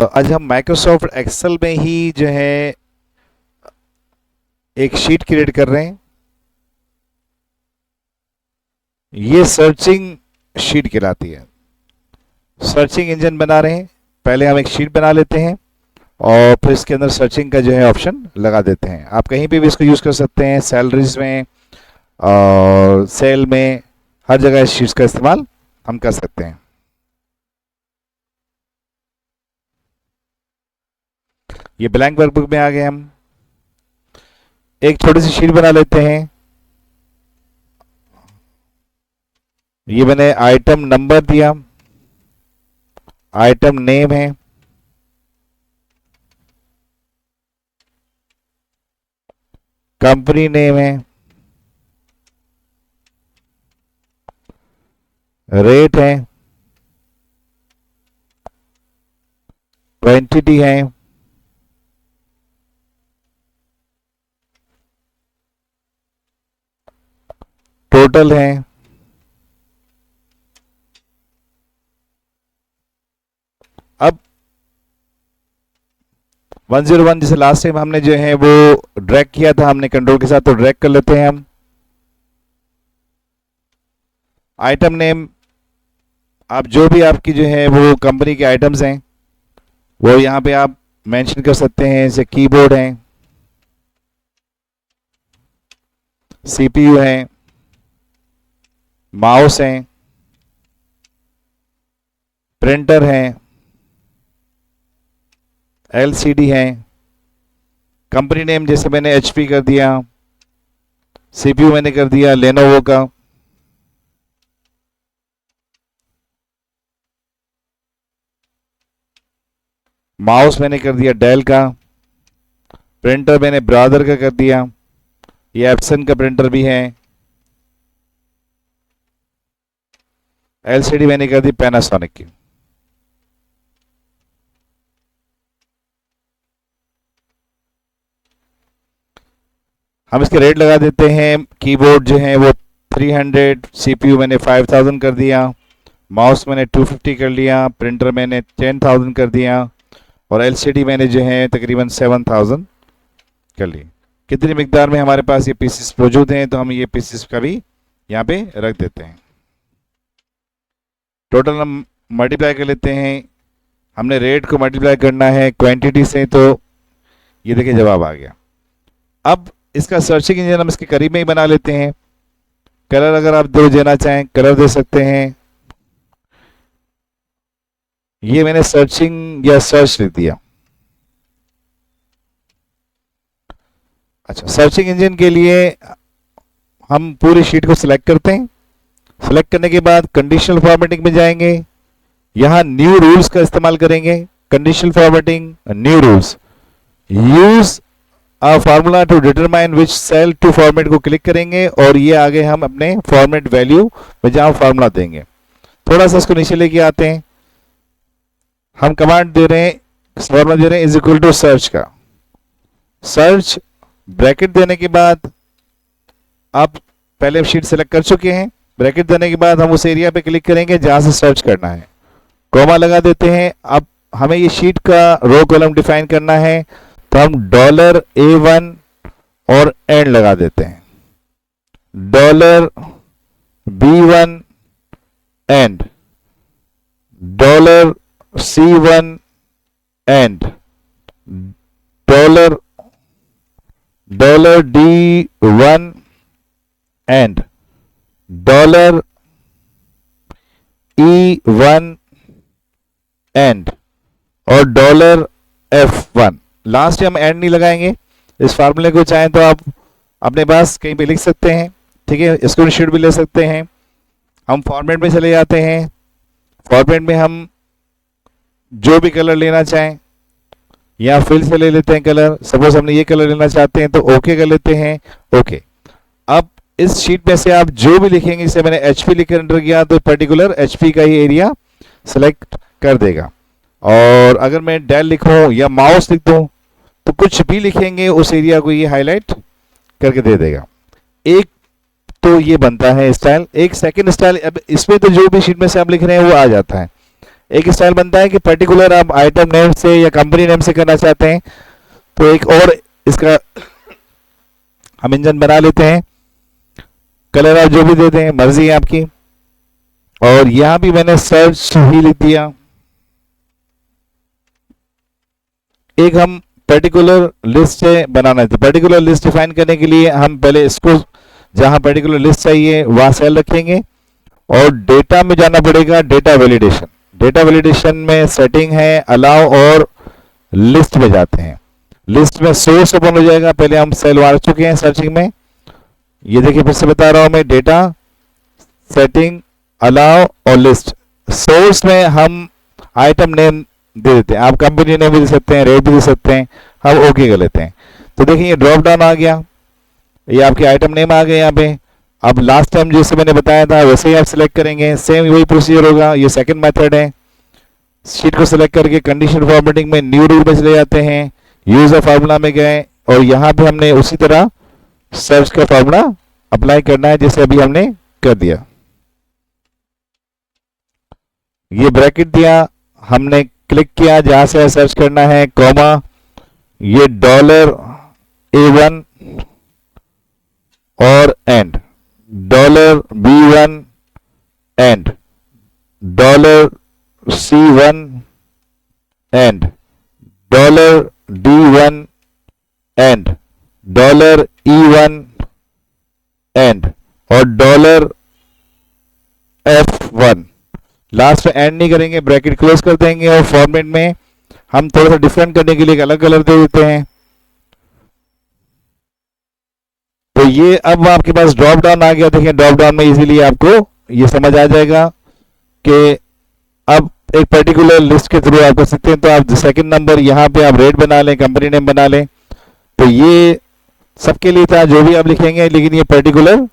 आज हम Microsoft Excel में ही जो है एक शीट क्रिएट कर रहे हैं। ये सर्चिंग शीट कहलाती है। सर्चिंग इंजन बना रहे हैं। पहले हम एक शीट बना लेते हैं और फिर इसके अंदर सर्चिंग का जो है ऑप्शन लगा देते हैं। आप कहीं पे भी इसको यूज़ कर सकते हैं, सैलरीज में और सेल में, हर जगह इस शीट का इस्तेमाल हम कर सकते हैं। ये ब्लैंक वर्कबुक में आ गए हम। एक छोटी सी शीट बना लेते हैं। ये मैंने आइटम नंबर दिया, आइटम नेम है, कंपनी नेम है, रेट है, क्वांटिटी है, टोटल है, अब 101 जैसे लास्ट टाइम हमने जो है वो ड्रैग किया था हमने कंट्रोल के साथ, तो ड्रैग कर लेते हैं हम। आइटम नेम, आप जो भी आपकी जो है वो कंपनी के आइटम्स हैं वो यहाँ पे आप मेंशन कर सकते हैं। जैसे कीबोर्ड है, सीपीयू है, माउस है, प्रिंटर है, एलसीडी है। कंपनी नेम जैसे मैंने एचपी कर दिया, सीपीयू मैंने कर दिया लेनोवो का, माउस मैंने कर दिया डेल का, प्रिंटर मैंने ब्रादर का कर दिया, ये एप्सन का प्रिंटर भी है, एलसीडी मैंने कर दी पैनासोनिक की। हम इसके रेट लगा देते हैं। कीबोर्ड जो है वो 300, सीपीयू मैंने 5000 कर दिया, माउस मैंने 250 कर लिया, प्रिंटर मैंने 10,000 कर दिया और एलसीडी मैंने जो है तकरीबन 7000 कर ली। कितनी मिकदार में हमारे पास ये पीसेस मौजूद हैं तो हम ये पीसेस का भी यहाँ पे रख देते हैं। टोटल हम मल्टीप्लाई कर लेते हैं। हमने रेट को मल्टीप्लाई करना है क्वांटिटी से, तो ये देखिए जवाब आ गया। अब इसका सर्चिंग इंजन हम इसके करीब में ही बना लेते हैं। कलर अगर आप देना चाहें कलर दे सकते हैं। ये मैंने सर्चिंग या सर्च लिख दिया। अच्छा, सर्चिंग इंजन के लिए हम पूरी शीट को सिलेक्ट करते हैं। सिलेक्ट करने के बाद कंडीशनल फॉर्मेटिंग में जाएंगे, यहां न्यू रूल्स का इस्तेमाल करेंगे। Conditional formatting, new rules, use a formula to determine which cell to format को क्लिक करेंगे और ये आगे हम अपने फॉर्मेट वैल्यू में जहां फार्मूला देंगे। थोड़ा सा इसको नीचे लेके आते हैं। हम कमांड दे रहे हैं, फॉर्मूला दे रहे हैं इज इक्वल टू सर्च का। सर्च ब्रैकेट देने के बाद, आप पहले शीट सेलेक्ट कर चुके हैं। ब्रैकेट देने के बाद हम उस एरिया पे क्लिक करेंगे जहां से सर्च करना है। कॉमा लगा देते हैं। अब हमें ये शीट का रो कॉलम डिफाइन करना है, तो हम $A1 और एंड लगा देते हैं। $B1 and, $C1 and, $D1 and, $E1 and और $F1। लास्ट हम एंड नहीं लगाएंगे। इस फार्मूले को चाहें तो आप अपने पास कहीं पे लिख सकते हैं, ठीक है, स्क्रीनशॉट भी ले सकते हैं। हम फॉर्मेट में चले जाते हैं। फॉर्मेट में हम जो भी कलर लेना चाहें या फिल से ले लेते हैं कलर। सपोज हमने ये कलर लेना चाहते हैं तो ओके कर लेते हैं, ओके। अब इस शीट में से आप जो भी लिखेंगे, जैसे मैंने एचपी लिख कर एंटर किया तो पर्टिकुलर एचपी का ही एरिया सेलेक्ट कर देगा। और अगर मैं डेल लिखूं या माउस लिख दूं तो कुछ भी लिखेंगे उस एरिया को ये हाईलाइट करके दे देगा। एक तो ये बनता है स्टाइल। एक सेकंड स्टाइल, अब इसमें तो जो भी शीट में से आप लिख रहे हैं वो आ जाता है। एक स्टाइल बनता है कि पर्टिकुलर आप आइटम नेम से या कंपनी नेम से करना चाहते हैं, तो एक और इसका हम इंजन बना लेते हैं। कलर आप जो भी दे दें, मर्जी है आपकी। और यहां भी मैंने सर्च ही लिख दिया। एक हम पर्टिकुलर लिस्ट बनाना थी। पर्टिकुलर लिस्ट डिफाइन करने के लिए हम पहले इसको जहां पर्टिकुलर लिस्ट चाहिए वहां सेल रखेंगे और डेटा में जाना पड़ेगा। डेटा वैलिडेशन, डेटा वैलिडेशन में सेटिंग है अलाउ और लिस्ट में जाते हैं। लिस्ट में सोर्स ओपन हो जाएगा। पहले हम सेल मार चुके हैं सर्चिंग में। ये देखिए फिर से बता रहा हूं मैं, डेटा, सेटिंग, अलाउ और लिस्ट। सोर्स में हम आइटम नेम दे देते हैं, आप कंपनी नेम भी दे सकते हैं, रेट भी दे सकते हैं। हम ओके कर लेते हैं। तो देखिए ये ड्रॉप डाउन आ गया, ये आपके आइटम नेम आ गए यहाँ पे। अब लास्ट टाइम जैसे मैंने बताया था वैसे ही आप सिलेक्ट करेंगे, सेम वही प्रोसीजर होगा। ये सेकंड मेथड है। शीट को सिलेक्ट करके कंडीशन फॉर्मेटिंग में न्यू रूल में चले जाते हैं, यूजर फार्मूला में गए और यहाँ पे हमने उसी तरह सर्च का फार्मूला अप्लाई करना है जैसे अभी हमने कर दिया। ये ब्रैकेट दिया, हमने क्लिक किया जहां से सर्च करना है, कॉमा, ये $A1 और and, $B1 and, $C1 and, $D1 and, $E1 and और $F1। लास्ट में एंड नहीं करेंगे, ब्रैकेट क्लोज कर देंगे और फॉर्मेट में हम थोड़ा सा डिफरेंट करने के लिए एक अलग कलर दे देते हैं। तो ये अब आपके पास ड्रॉप डाउन आ गया। देखिए ड्रॉप डाउन में इजीली आपको ये समझ आ जाएगा कि अब एक पर्टिकुलर लिस्ट के थ्रू आप कर सकते हैं। तो आप सेकंड नंबर यहाँ पे आप रेट बना लें, कंपनी नेम बना लें। तो ये सबके लिए था जो भी आप लिखेंगे, लेकिन ये पर्टिकुलर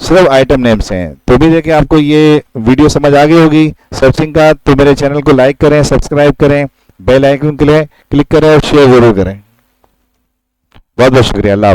सिर्फ आइटम नेम्स हैं। तो भी देखिए आपको ये वीडियो समझ आ गई होगी सर्चिंग का। तो मेरे चैनल को लाइक करें, सब्सक्राइब करें, बेल आइकन के लिए क्लिक करें और शेयर जरूर करें। बहुत बहुत शुक्रिया। अल्लाह।